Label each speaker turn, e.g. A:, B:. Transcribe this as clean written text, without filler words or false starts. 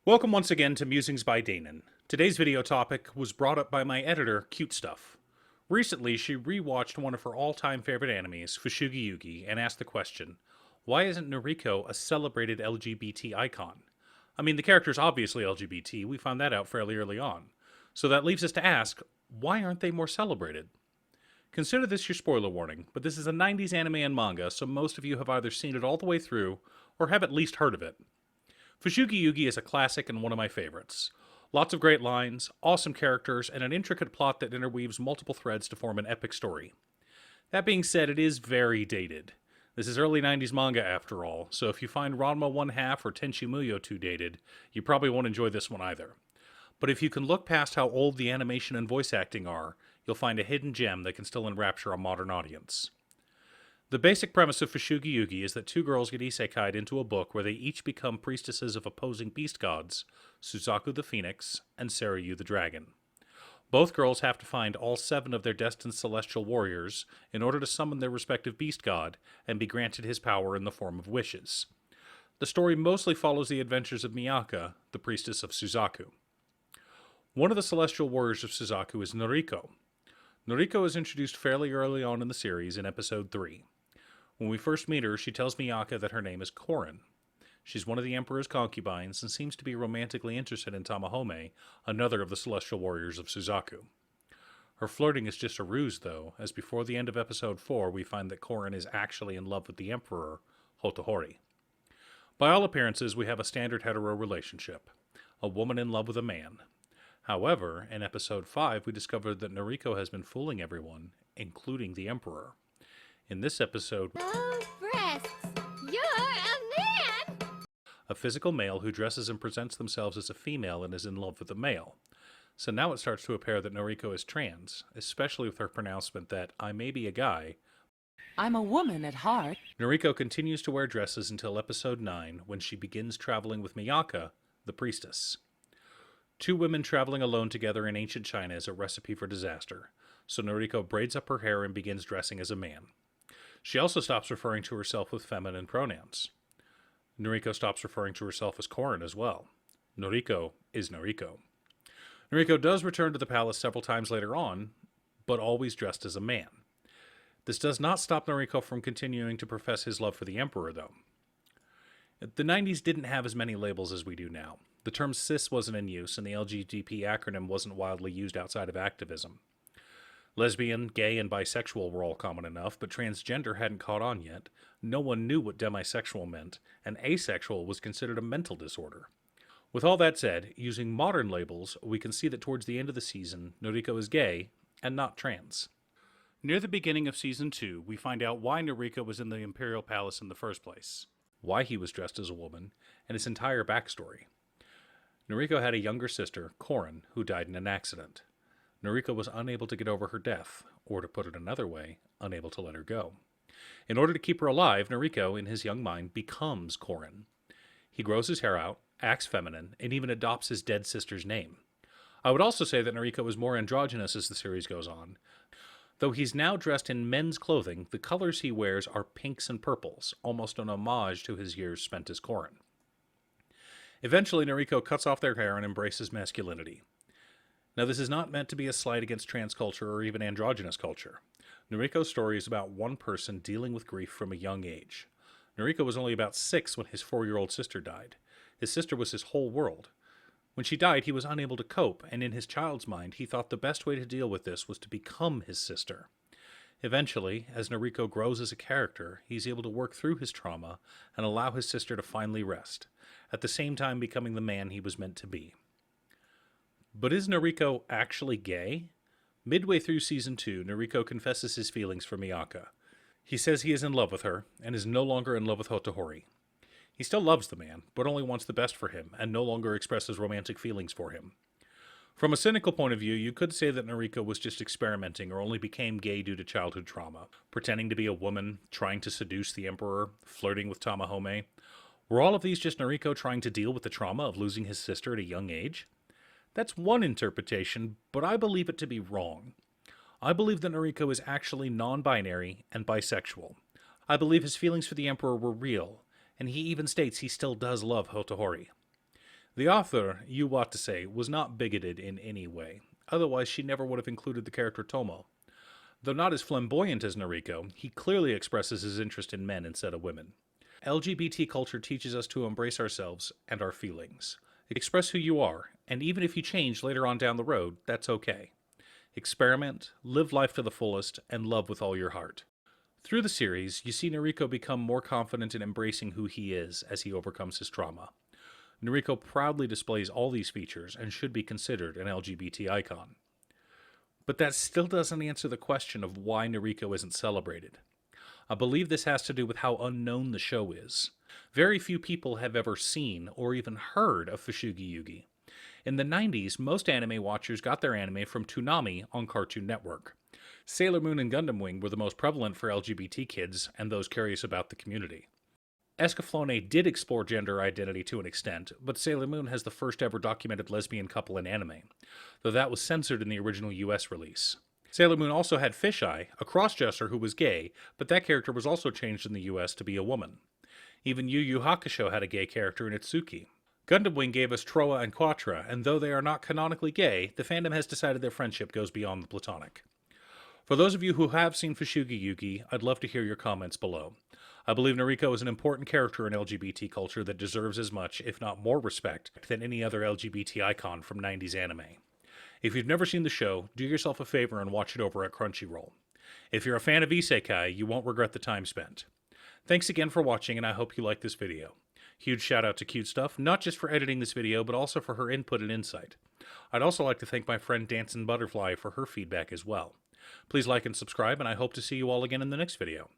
A: Welcome once again to Musings by Danon. Today's video topic was brought up by my editor, Cutestuff. Recently, she rewatched one of her all-time favorite animes, Fushigi Yuugi, and asked the question, why isn't Nuriko a celebrated LGBT icon? I mean, the character's obviously LGBT, we found that out fairly early on. So that leaves us to ask, why aren't they more celebrated? Consider this your spoiler warning, but this is a 90s anime and manga, so most of you have either seen it all the way through, or have at least heard of it. Fushigi Yuugi is a classic and one of my favorites. Lots of great lines, awesome characters, and an intricate plot that interweaves multiple threads to form an epic story. That being said, it is very dated. This is early 90s manga after all, so if you find Ranma 1/2 or Tenchi Muyo too dated, you probably won't enjoy this one either. But if you can look past how old the animation and voice acting are, you'll find a hidden gem that can still enrapture a modern audience. The basic premise of Fushigi Yuugi is that two girls get isekai'd into a book where they each become priestesses of opposing beast gods, Suzaku the Phoenix and Seiryu the Dragon. Both girls have to find all 7 of their destined celestial warriors in order to summon their respective beast god and be granted his power in the form of wishes. The story mostly follows the adventures of Miyaka, the priestess of Suzaku. One of the celestial warriors of Suzaku is Nuriko. Nuriko is introduced fairly early on in the series in episode 3. When we first meet her, she tells Miyaka that her name is Korin. She's one of the Emperor's concubines and seems to be romantically interested in Tamahome, another of the celestial warriors of Suzaku. Her flirting is just a ruse, though, as before the end of episode 4 we find that Korin is actually in love with the Emperor, Hotohori. By all appearances, we have a standard hetero relationship, a woman in love with a man. However, in episode 5 we discovered that Nuriko has been fooling everyone, including the Emperor. In this episode,
B: those breasts! You're a man!
A: A physical male who dresses and presents themselves as a female and is in love with a male. So now it starts to appear that Nuriko is trans, especially with her pronouncement that I may be a guy.
C: I'm a woman at heart.
A: Nuriko continues to wear dresses until episode 9, when she begins traveling with Miyaka, the priestess. Two women traveling alone together in ancient China is a recipe for disaster, so Nuriko braids up her hair and begins dressing as a man. She also stops referring to herself with feminine pronouns. Nuriko stops referring to herself as Korin as well. Nuriko is Nuriko. Nuriko does return to the palace several times later on, but always dressed as a man. This does not stop Nuriko from continuing to profess his love for the Emperor, though. The 90s didn't have as many labels as we do now. The term cis wasn't in use, and the LGBT acronym wasn't widely used outside of activism. Lesbian, gay, and bisexual were all common enough, but transgender hadn't caught on yet. No one knew what demisexual meant, and asexual was considered a mental disorder. With all that said, using modern labels, we can see that towards the end of the season, Nuriko is gay, and not trans. Near the beginning of Season 2, we find out why Nuriko was in the Imperial Palace in the first place, why he was dressed as a woman, and his entire backstory. Nuriko had a younger sister, Korin, who died in an accident. Nuriko was unable to get over her death, or to put it another way, unable to let her go. In order to keep her alive, Nuriko, in his young mind, becomes Korin. He grows his hair out, acts feminine, and even adopts his dead sister's name. I would also say that Nuriko is more androgynous as the series goes on. Though he's now dressed in men's clothing, the colors he wears are pinks and purples, almost an homage to his years spent as Korin. Eventually, Nuriko cuts off their hair and embraces masculinity. Now, this is not meant to be a slight against trans culture or even androgynous culture. Nuriko's story is about one person dealing with grief from a young age. Nuriko was only about 6 when his 4-year-old sister died. His sister was his whole world. When she died, he was unable to cope, and in his child's mind, he thought the best way to deal with this was to become his sister. Eventually, as Nuriko grows as a character, he's able to work through his trauma and allow his sister to finally rest, at the same time becoming the man he was meant to be. But is Nuriko actually gay? Midway through Season 2, Nuriko confesses his feelings for Miyaka. He says he is in love with her, and is no longer in love with Hotohori. He still loves the man, but only wants the best for him, and no longer expresses romantic feelings for him. From a cynical point of view, you could say that Nuriko was just experimenting or only became gay due to childhood trauma, pretending to be a woman, trying to seduce the Emperor, flirting with Tamahome. Were all of these just Nuriko trying to deal with the trauma of losing his sister at a young age? That's one interpretation, but I believe it to be wrong. I believe that Nuriko is actually non-binary and bisexual. I believe his feelings for the Emperor were real, and he even states he still does love Hotohori. The author, Yu Watase, was not bigoted in any way. Otherwise, she never would have included the character Tomo. Though not as flamboyant as Nuriko, he clearly expresses his interest in men instead of women. LGBT culture teaches us to embrace ourselves and our feelings. Express who you are, and even if you change later on down the road, that's okay. Experiment, live life to the fullest, and love with all your heart. Through the series, you see Nuriko become more confident in embracing who he is as he overcomes his trauma. Nuriko proudly displays all these features and should be considered an LGBT icon. But that still doesn't answer the question of why Nuriko isn't celebrated. I believe this has to do with how unknown the show is. Very few people have ever seen or even heard of Fushigi Yuugi. In the 90s, most anime watchers got their anime from Toonami on Cartoon Network. Sailor Moon and Gundam Wing were the most prevalent for LGBT kids and those curious about the community. Escaflowne did explore gender identity to an extent, but Sailor Moon has the first ever documented lesbian couple in anime, though that was censored in the original US release. Sailor Moon also had Fisheye, a crossdresser who was gay, but that character was also changed in the US to be a woman. Even Yu Yu Hakusho had a gay character in Itsuki. Gundam Wing gave us Troa and Quatra, and though they are not canonically gay, the fandom has decided their friendship goes beyond the platonic. For those of you who have seen Fushigi Yuugi, I'd love to hear your comments below. I believe Nuriko is an important character in LGBT culture that deserves as much, if not more respect, than any other LGBT icon from 90s anime. If you've never seen the show, do yourself a favor and watch it over at Crunchyroll. If you're a fan of Isekai, you won't regret the time spent. Thanks again for watching, and I hope you liked this video. Huge shout out to Cutestuff, not just for editing this video, but also for her input and insight. I'd also like to thank my friend Dancin' Butterfly for her feedback as well. Please like and subscribe, and I hope to see you all again in the next video.